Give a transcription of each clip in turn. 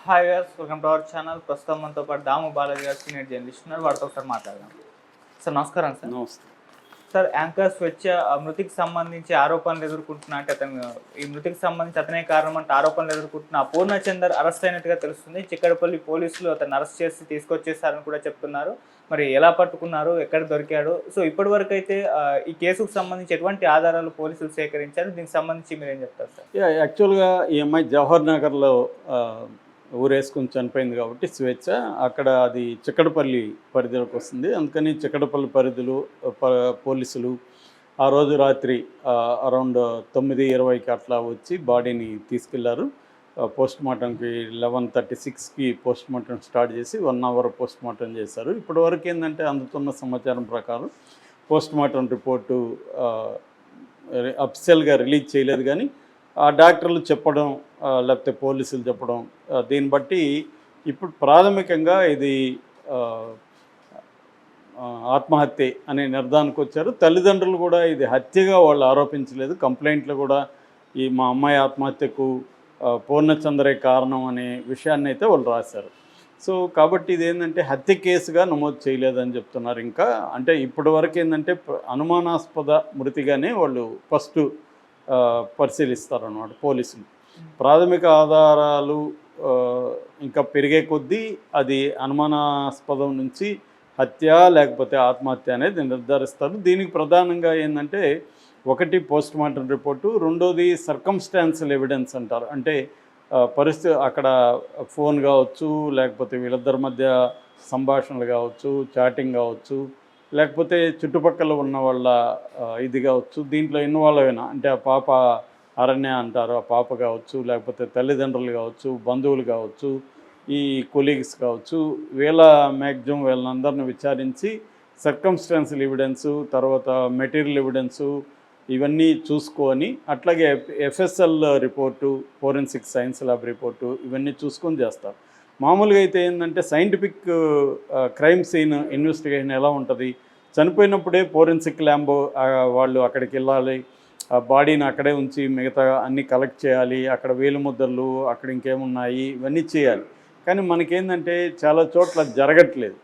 Hi viewers, welcome to our channel. ప్రస్తుతం మనతో పాటు దాము బాలాజీ గారు సీనియర్ జర్నలిస్ట్ ఉన్నారు. వారితో ఒకసారి మాట్లాడదాం. సార్ నమస్కారం. సార్ నమస్తే. సార్ యాంకర్ స్వేచ్ఛ మృతికి సంబంధించి ఆరోపణలు ఎదుర్కొంటున్నా అంటే ఈ మృతికి సంబంధించి అతనే కారణం అంటే ఆరోపణలు ఎదుర్కొంటున్న పూర్ణచందర్ అరెస్ట్ అయినట్టుగా తెలుస్తుంది. చిక్కడపల్లి పోలీసులు అతన్ని అరెస్ట్ చేసి తీసుకొచ్చేసారని కూడా చెప్తున్నారు. మరి ఎలా పట్టుకున్నారు, ఎక్కడ దొరికాడు? సో ఇప్పటి వరకు అయితే ఈ కేసుకు సంబంధించి ఎటువంటి ఆధారాలు పోలీసులు సేకరించారు? దీనికి సంబంధించి మీరు ఏం చెప్తారు సార్? యాక్చువల్గా ఈ అమ్మాయి జవహర్ నగర్లో ఊరేసుకుని చనిపోయింది కాబట్టి స్వేచ్ఛ అక్కడ అది చిక్కడపల్లి పరిధిలోకి వస్తుంది. అందుకని చిక్కడపల్లి పరిధిలో పోలీసులు ఆ రోజు రాత్రి అరౌండ్ 9:20కి అట్లా వచ్చి బాడీని తీసుకెళ్లారు. పోస్ట్ మార్టంకి 11:36కి పోస్ట్ మార్టం స్టార్ట్ చేసి 1 అవర్ పోస్ట్ మార్టం చేశారు. ఇప్పటి వరకు ఏంటంటే అందుతున్న సమాచారం ప్రకారం పోస్ట్ మార్టం రిపోర్టు అఫిషియల్గా రిలీజ్ చేయలేదు, కానీ ఆ డాక్టర్లు చెప్పడం లేకపోతే పోలీసులు చెప్పడం దీన్ని బట్టి ఇప్పుడు ప్రాథమికంగా ఇది ఆత్మహత్య అనే నిర్ధారణకు వచ్చారు. తల్లిదండ్రులు కూడా ఇది హత్యగా వాళ్ళు ఆరోపించలేదు. కంప్లైంట్లు కూడా ఈ మా అమ్మాయి ఆత్మహత్యకు పూర్ణచంద్రే కారణం అనే విషయాన్ని అయితే వాళ్ళు రాశారు. సో కాబట్టి ఇది ఏంటంటే హత్య కేసుగా నమోదు చేయలేదని చెప్తున్నారు. ఇంకా అంటే ఇప్పటి వరకు ఏంటంటే అనుమానాస్పద మృతిగానే వాళ్ళు ఫస్ట్ పరిశీలిస్తారు అన్నమాట పోలీసులు. ప్రాథమిక ఆధారాలు ఇంకా పెరిగే కొద్దీ అది అనుమానాస్పదం నుంచి హత్య లేకపోతే ఆత్మహత్య అనేది నిర్ధారిస్తారు. దీనికి ప్రధానంగా ఏంటంటే ఒకటి పోస్ట్ మార్టం రిపోర్టు, రెండోది సర్కమ్స్టాన్షియల్ ఎవిడెన్స్ అంటారు. అంటే పరిస్థితి అక్కడ ఫోన్ కావచ్చు, లేకపోతే వీళ్ళిద్దరి మధ్య సంభాషణలు కావచ్చు, చాటింగ్ కావచ్చు, లేకపోతే చుట్టుపక్కల ఉన్న వాళ్ళ ఇది కావచ్చు, దీంట్లో ఇన్వాల్వ్ అయినా అంటే ఆ పాప అరణ్య అంటారు, ఆ పాప కావచ్చు, లేకపోతే తల్లిదండ్రులు కావచ్చు, బంధువులు కావచ్చు, ఈ కొలీగ్స్ కావచ్చు, మ్యాక్సిమం వీళ్ళందరిని విచారించి సర్కమ్స్టాన్షియల్ ఎవిడెన్సు, తర్వాత మెటీరియల్ ఎవిడెన్సు ఇవన్నీ చూసుకొని అట్లాగే FSL report, forensic science lab report ఇవన్నీ చూసుకొని చేస్తారు. మామూలుగా అయితే ఏంటంటే సైంటిఫిక్ క్రైమ్ సీన్ ఇన్వెస్టిగేషన్ ఎలా ఉంటుంది, చనిపోయినప్పుడే ఫోరెన్సిక్ ల్యాబ్ వాళ్ళు అక్కడికి వెళ్ళాలి, ఆ బాడీని అక్కడే ఉంచి మిగతా అన్నీ కలెక్ట్ చేయాలి, అక్కడ వేలుముద్రలు అక్కడ ఇంకేమున్నాయి ఇవన్నీ చేయాలి. కానీ మనకేంటంటే చాలా చోట్ల జరగట్లేదు.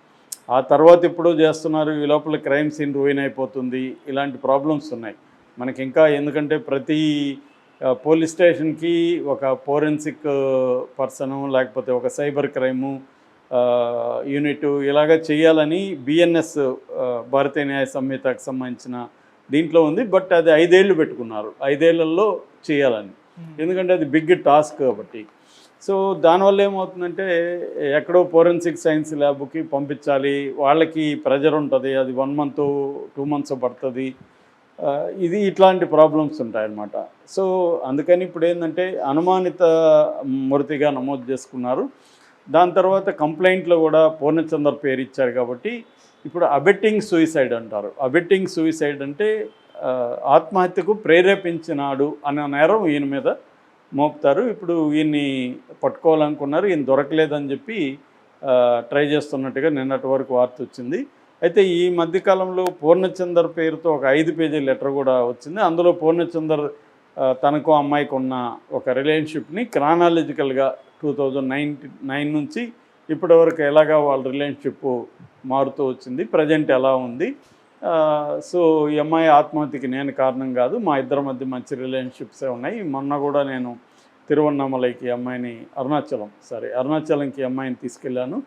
ఆ తర్వాత ఎప్పుడో చేస్తున్నారు, ఈ లోపల క్రైమ్ సీన్ రూయిన్ అయిపోతుంది, ఇలాంటి ప్రాబ్లమ్స్ ఉన్నాయి మనకి ఇంకా. ఎందుకంటే ప్రతి పోలీస్ స్టేషన్కి ఒక ఫోరెన్సిక్ పర్సను లేకపోతే ఒక సైబర్ క్రైము యూనిట్ ఇలాగ చేయాలని బిఎన్ఎస్ భారతీయ న్యాయ సంహితకు సంబంధించిన దీంట్లో ఉంది. బట్ అది 5 ఏళ్ళు పెట్టుకున్నారు, 5 ఏళ్లలో చేయాలని, ఎందుకంటే అది బిగ్ టాస్క్ కాబట్టి. సో దానివల్ల ఏమవుతుందంటే ఎక్కడో ఫోరెన్సిక్ సైన్స్ ల్యాబ్కి పంపించాలి, వాళ్ళకి ప్రెజర్ ఉంటుంది, అది 1 మంత్ 2 మంత్స్ పడుతుంది, ఇది ఇట్లాంటి ప్రాబ్లమ్స్ ఉంటాయన్నమాట. సో అందుకని ఇప్పుడు ఏంటంటే అనుమానిత మృతిగా నమోదు చేసుకున్నారు. దాని తర్వాత కంప్లైంట్లో కూడా పూర్ణచందర్ పేరు ఇచ్చారు కాబట్టి ఇప్పుడు అబెట్టింగ్ సూయిసైడ్ అంటారు. అబెట్టింగ్ సూయిసైడ్ అంటే ఆత్మహత్యకు ప్రేరేపించినాడు అనే నేరం ఈయన మీద మోపుతారు. ఇప్పుడు ఈయన్ని పట్టుకోవాలనుకున్నారు, ఈయన దొరకలేదని చెప్పి ట్రై చేస్తున్నట్టుగా నిన్నటి వరకు వార్త వచ్చింది. అయితే ఈ మధ్యకాలంలో పూర్ణచందర్ పేరుతో ఒక 5 పేజీ లెటర్ కూడా వచ్చింది. అందులో పూర్ణచందర్ తనకు అమ్మాయికి ఉన్న ఒక రిలేషన్షిప్ని క్రానాలజికల్గా 2009 నుంచి ఇప్పటి వరకు ఎలాగా వాళ్ళ రిలేషన్షిప్ మారుతూ వచ్చింది, ప్రజెంట్ ఎలా ఉంది. సో ఈ అమ్మాయి ఆత్మహత్యకి నేను కారణం కాదు, మా ఇద్దరి మధ్య మంచి రిలేషన్షిప్సే ఉన్నాయి. మొన్న కూడా నేను తిరువన్నామలైకి అమ్మాయిని అరుణాచలంకి అమ్మాయిని తీసుకెళ్ళాను.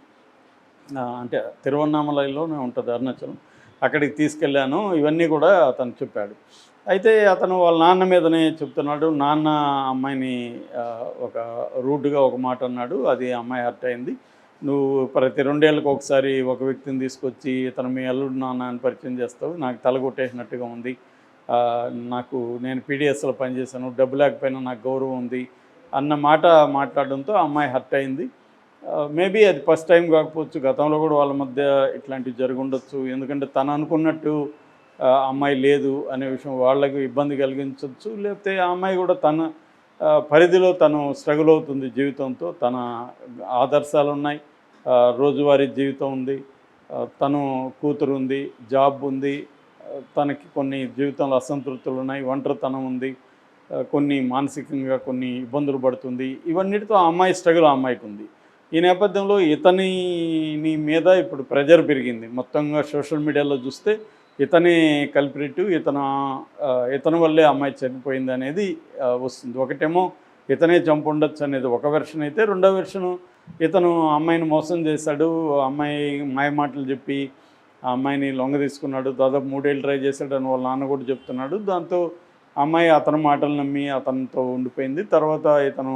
అంటే తిరువన్నామలైలోనే ఉంటుంది అరుణాచలం, అక్కడికి తీసుకెళ్ళాను, ఇవన్నీ కూడా అతను చెప్పాడు. అయితే అతను వాళ్ళ నాన్న మీదనే చెప్తున్నాడు. నాన్న అమ్మాయిని ఒక రూడ్గా ఒక మాట అన్నాడు, అది అమ్మాయి హర్ట్ అయింది. నువ్వు ప్రతి 2 ఏళ్ళకి ఒకసారి ఒక వ్యక్తిని తీసుకొచ్చి ఇతను మీ అల్లుడు నాన్న అని పరిచయం చేస్తావు, నాకు తల కొట్టేసినట్టుగా ఉంది, నేను పీడిఎస్లో పనిచేశాను, డబ్బు లేకపోయినా నాకు గౌరవం ఉంది అన్న మాట మాట్లాడడంతో అమ్మాయి హర్ట్ అయింది. మేబీ అది ఫస్ట్ టైం కాకపోవచ్చు, గతంలో కూడా వాళ్ళ మధ్య ఇట్లాంటివి జరుగుండొచ్చు. ఎందుకంటే తను అనుకున్నట్టు అమ్మాయి లేదు అనే విషయం వాళ్ళకి ఇబ్బంది కలిగించవచ్చు, లేకపోతే ఆ అమ్మాయి కూడా తన పరిధిలో తను స్ట్రగుల్ అవుతుంది జీవితంతో, తన ఆదర్శాలు ఉన్నాయి, రోజువారీ జీవితం ఉంది, తను కూతురు ఉంది, జాబ్ ఉంది, తనకి కొన్ని జీవితంలో అసంతృప్తులు ఉన్నాయి, ఒంటరితనం ఉంది, కొన్ని మానసికంగా కొన్ని ఇబ్బందులు పడుతుంది. ఇవన్నిటితో ఆ అమ్మాయి స్ట్రగుల్ ఆ అమ్మాయికి ఉంది. ఈ నేపథ్యంలో ఇతని మీద ఇప్పుడు ప్రెజర్ పెరిగింది. మొత్తంగా సోషల్ మీడియాలో చూస్తే ఇతనే కల్ప్రిట్, ఇతని వల్లే అమ్మాయి చనిపోయింది అనేది వస్తుంది. ఒకటేమో ఇతనే చంపుండొచ్చు అనేది ఒక వెర్షన్ అయితే, రెండో వెర్షను ఇతను అమ్మాయిని మోసం చేశాడు, అమ్మాయి మాయమాటలు చెప్పి ఆ అమ్మాయిని లొంగ తీసుకున్నాడు, దాదాపు 3 ఏళ్ళు ట్రై చేశాడు అని వాళ్ళ నాన్న కూడా చెప్తున్నాడు. దాంతో అమ్మాయి అతని మాటలు నమ్మి అతనితో ఉండిపోయింది. తర్వాత ఇతను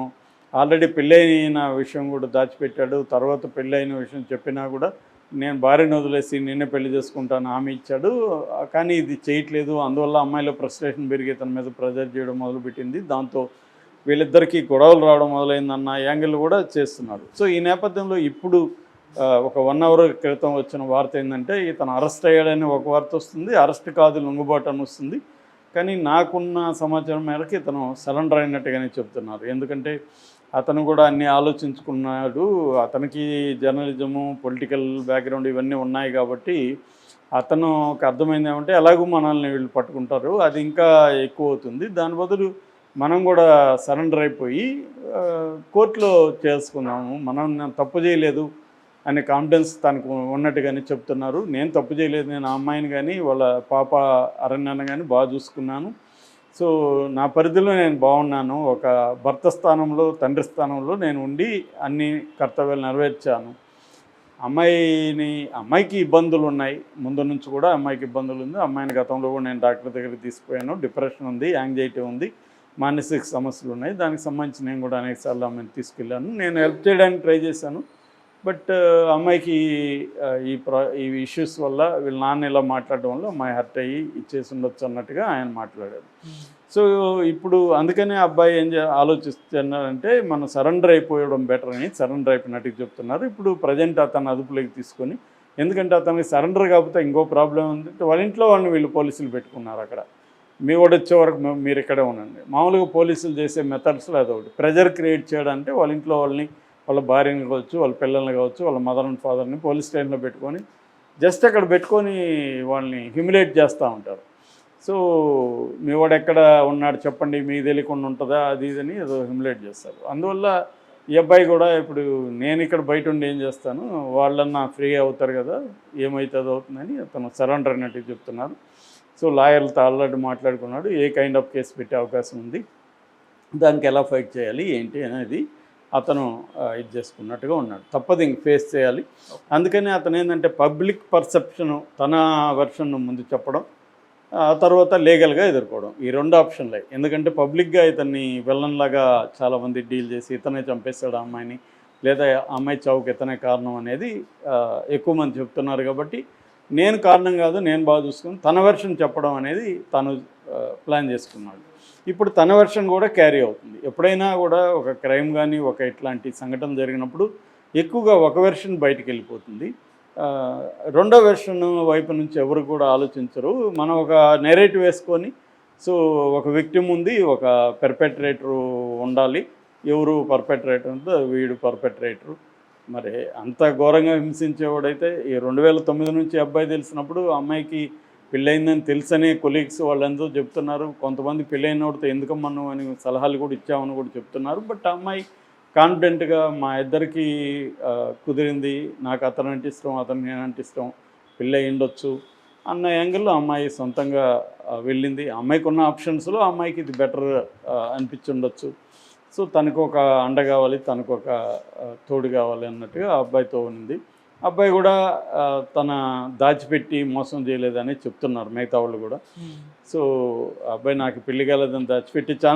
ఆల్రెడీ పెళ్ళైన విషయం కూడా దాచిపెట్టాడు. తర్వాత పెళ్ళైన విషయం చెప్పినా కూడా నేను భార్యను వదిలేసి నిన్నే పెళ్లి చేసుకుంటాను హామీ ఇచ్చాడు, కానీ ఇది చేయట్లేదు. అందువల్ల అమ్మాయిలో ఫ్రస్ట్రేషన్ పెరిగి ఇతని మీద ప్రెజర్ చేయడం మొదలుపెట్టింది. దాంతో వీళ్ళిద్దరికీ గొడవలు రావడం మొదలైందన్న యాంగిల్ కూడా చేస్తున్నాడు. సో ఈ నేపథ్యంలో ఇప్పుడు ఒక 1 అవర్ క్రితం వచ్చిన వార్త ఏంటంటే ఇతను అరెస్ట్ అయ్యాడని ఒక వార్త వస్తుంది, అరెస్ట్ కాదు లొంగుబాటు అని వస్తుంది. కానీ నాకున్న సమాచారం మేరకు ఇతను సరెండర్ అయినట్టుగానే చెప్తున్నారు. ఎందుకంటే అతను కూడా అన్నీ ఆలోచించుకున్నాడు. అతనికి జర్నలిజము, పొలిటికల్ బ్యాక్గ్రౌండ్ ఇవన్నీ ఉన్నాయి కాబట్టి అతనుకు అర్థమైంది ఏమంటే ఎలాగూ మనల్ని వీళ్ళు పట్టుకుంటారు, అది ఇంకా ఎక్కువ అవుతుంది, దాని బదులు మనం కూడా సరెండర్ అయిపోయి కోర్టులో చేసుకున్నాము, మనం తప్పు చేయలేదు అనే కాన్ఫిడెన్స్ తనకు ఉన్నట్టుగానే చెప్తున్నారు. నేను తప్పు చేయలేదు, నేను ఆ అమ్మాయిని కానీ వాళ్ళ పాప అరణ్యాన్ని కానీ బాగా చూసుకున్నాను. సో నా పరిధిలో నేను బాగున్నాను, ఒక భర్త స్థానంలో తండ్రి స్థానంలో నేను ఉండి అన్ని కర్తవ్యాలు నెరవేర్చాను. అమ్మాయికి ఇబ్బందులు ఉన్నాయి, ముందు నుంచి కూడా అమ్మాయికి ఇబ్బందులు ఉంది. అమ్మాయిని గతంలో కూడా నేను డాక్టర్ దగ్గరికి తీసుకుపోయాను, డిప్రెషన్ ఉంది, యాంగ్జైటీ ఉంది, మానసిక సమస్యలు ఉన్నాయి. దానికి సంబంధించి నేను కూడా అనేకసార్లు అమ్మాయిని తీసుకెళ్ళాను, నేను హెల్ప్ చేయడానికి ట్రై చేశాను. బట్ అమ్మాయికి ఈ ఇష్యూస్ వల్ల వీళ్ళ నాన్న ఇలా మాట్లాడడం వల్ల అమ్మాయి హర్ట్ అయ్యి ఇచ్చేసి ఉండొచ్చు అన్నట్టుగా ఆయన మాట్లాడారు. సో ఇప్పుడు అందుకనే అబ్బాయి ఆలోచిస్తున్నారంటే మనం సరెండర్ అయిపోవడం బెటర్ అని సరెండర్ అయిపోయినట్టుగా చెప్తున్నారు. ఇప్పుడు ప్రజెంట్ అతను అదుపులోకి తీసుకొని, ఎందుకంటే అతనికి సరెండర్ కాకపోతే ఇంకో ప్రాబ్లం ఉంది, వాళ్ళ ఇంట్లో వాళ్ళని వీళ్ళు పోలీసులు పెట్టుకున్నారు. అక్కడ మీ వాడు వచ్చే వరకు మీరు ఇక్కడే ఉండండి. మామూలుగా పోలీసులు చేసే మెథడ్స్లో అదొకటి, ప్రెజర్ క్రియేట్ చేయడానికి వాళ్ళ ఇంట్లో వాళ్ళని, వాళ్ళ భార్యని కావచ్చు, వాళ్ళ పిల్లల్ని కావచ్చు, వాళ్ళ మదర్ అండ్ ఫాదర్ని పోలీస్ స్టేషన్లో పెట్టుకొని జస్ట్ అక్కడ పెట్టుకొని వాళ్ళని హ్యూమిలేట్ చేస్తూ ఉంటారు. సో మీ వాడు ఎక్కడ ఉన్నాడు చెప్పండి, మీకు తెలియకుండా ఉంటుందా, అది ఇదని ఏదో హ్యూమిలేట్ చేస్తారు. అందువల్ల ఈ అబ్బాయి కూడా ఇప్పుడు నేను ఇక్కడ బయట ఉండి ఏం చేస్తాను, వాళ్ళన్నా ఫ్రీ అవుతారు కదా, ఏమైతే అది అవుతుందని అతను సరెండర్ అన్నట్టు చెప్తున్నారు. సో లాయర్లతో ఆల్రెడీ మాట్లాడుకున్నాడు, ఏ కైండ్ ఆఫ్ కేసు పెట్టే అవకాశం ఉంది, దానికి ఎలా ఫైట్ చేయాలి ఏంటి అనేది అతను ఇది చేసుకున్నట్టుగా ఉన్నాడు. తప్పదు, ఇంక ఫేస్ చేయాలి. అందుకని అతను ఏంటంటే పబ్లిక్ పర్సెప్షను తన వెర్షన్ను ముందు చెప్పడం, ఆ తర్వాత లీగల్గా ఎదుర్కోవడం, ఈ 2 ఆప్షన్లే. ఎందుకంటే పబ్లిక్గా ఇతన్ని విలన్లాగా చాలామంది డీల్ చేసి ఇతనే చంపేస్తాడు ఆ అమ్మాయిని, లేదా అమ్మాయి చావుకి ఇతనే కారణం అనేది ఎక్కువ మంది చెప్తున్నారు. కాబట్టి నేను కారణం కాదు, నేను బాగా చూసుకుని తన వెర్షన్ చెప్పడం అనేది తను ప్లాన్ చేసుకున్నాడు. ఇప్పుడు తన వెర్షన్ కూడా క్యారీ అవుతుంది. ఎప్పుడైనా కూడా ఒక క్రైమ్ కానీ ఒక ఇట్లాంటి సంఘటన జరిగినప్పుడు ఎక్కువగా ఒక వెర్షన్ బయటికి వెళ్ళిపోతుంది, రెండో వెర్షన్ వైపు నుంచి ఎవరు కూడా ఆలోచించరు. మనం ఒక నెరేటివ్ వేసుకొని, సో ఒక విక్టిమ్ ఉంది, ఒక పర్పెట్రేటర్ ఉండాలి, ఎవరు పర్పెట్రేటర్ అంటే వీడు పర్పెట్రేటరు. మరి అంత ఘోరంగా హింసించేవాడైతే ఈ 2009 నుంచి అబ్బాయి తెలిసినప్పుడు అమ్మాయికి పెళ్ళయిందని తెలుసనే కొలీగ్స్ వాళ్ళందరూ చెప్తున్నారు. కొంతమంది పెళ్ళైనోడితో ఎందుకమ్మను అని సలహాలు కూడా ఇచ్చామని కూడా చెప్తున్నారు. బట్ అమ్మాయి కాన్ఫిడెంట్గా మా ఇద్దరికి కుదిరింది, నాకు అతను అంటే ఇష్టం, అతను నేనంటే ఇష్టం, పెళ్ళి ఉండొచ్చు అన్న యాంగిల్లో అమ్మాయి సొంతంగా వెళ్ళింది. అమ్మాయికి ఉన్న ఆప్షన్స్లో అమ్మాయికి ఇది బెటర్ అనిపించి ఉండొచ్చు. సో తనకు ఒక అండ కావాలి, తనకు ఒక తోడు కావాలి అన్నట్టుగా అబ్బాయితో ఉంది. అబ్బాయి కూడా తన దాచిపెట్టి మోసం చేయలేదని చెప్తున్నారు మిగతా వాళ్ళు కూడా. సో అబ్బాయి నాకు పెళ్లి కాలేదని దాచిపెట్టి